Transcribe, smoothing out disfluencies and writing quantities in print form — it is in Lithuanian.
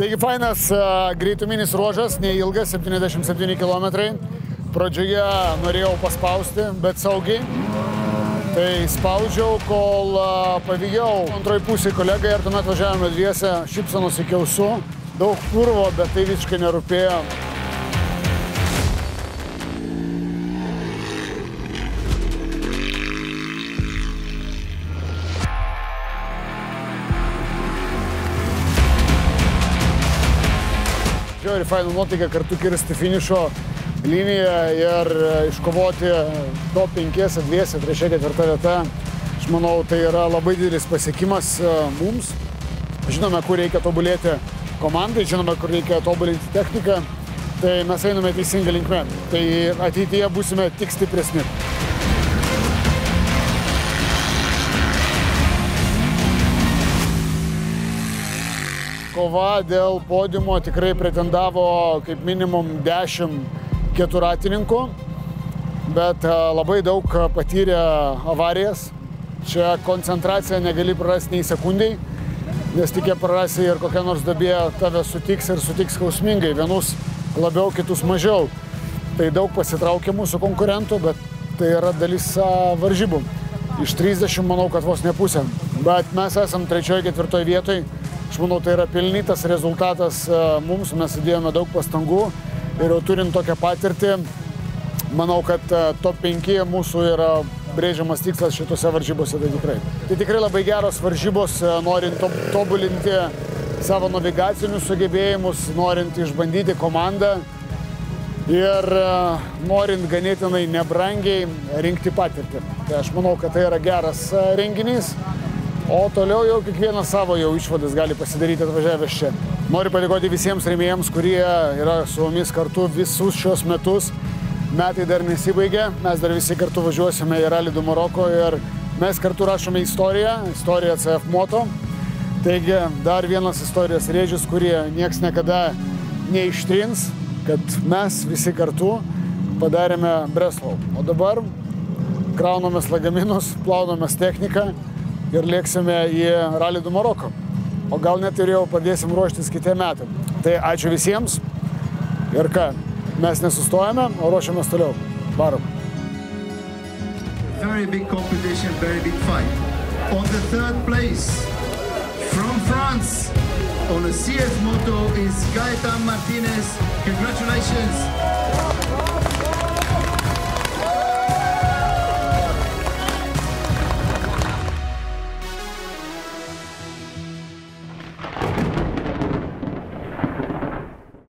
Taigi fainas greituminis ruožas, neilgas, 77 km. Pradžioje norėjau paspausti, bet saugiai. Tai spaudžiau, kol pavijau antroji pusė kolegai ir tuomet važiavome dviese, šypsenos iki ausų. Daug purvo, bet tai visiškai nerūpėjo. Žiauriai faina nuotaika kartu kirsti finišo liniją ir iškovoti top 5 dviese, 3-4 vieta. Aš manau, tai yra labai didelis pasiekimas mums. Žinome, kur reikia tobulėti komandai, žinome, kur reikia tobulinti techniką. Tai mes einame teisingą linkmę. Tai ateityje būsime tik stipresni. Kova dėl podiumo tikrai pretendavo kaip minimum 10 keturatininkų, bet labai daug patyrė avarijas. Čia koncentraciją negali prarasti nei sekundai, nes tik jie prarasi ir kokia nors duobė tave sutiks ir sutiks skausmingai. Vienus labiau, kitus mažiau. Tai daug pasitraukė mūsų konkurentų, bet tai yra dalis varžybų. Iš 30 manau, kad vos ne pusė. Bet mes esam 3-4 vietoj. Aš manau, tai yra pelnytas rezultatas mums. Mes įdėjome daug pastangų ir jau turint tokią patirtį, manau, kad top 5 mūsų yra brėžiamas tikslas šitose varžybose, tai tikrai. Tai tikrai labai geros varžybos, norint tobulinti savo navigacinius sugebėjimus, norint išbandyti komandą ir norint ganėtinai nebrangiai rinkti patirtį. Tai aš manau, kad tai yra geras renginys, o toliau jau kiekvienas savo jau išvadas gali pasidaryti atvažiavęs čia. Noriu padėkoti visiems rėmėjams, kurie yra su mumis kartu visus šios metus. Metai dar nesibaigė, mes dar visi kartu važiuosime į Rally du Maroko ir mes kartu rašome istoriją CF Moto. Taigi dar vienas istorijos rėžis, kurie nieks niekada neištrins, kad mes visi kartu padarėme Breslau. O dabar kraunamės lagaminus, plaunamės techniką ir lėksime į Rally du Maroko. O gal net ir jau pradėsim ruoštis kitiem metam. Tai ačiū visiems ir ką, mes nesustojame, o ruošiamės toliau. Varom. Very big competition, very big fight. On the 3rd place, from France, on a CF Moto is Gaetan Martinez. Congratulations.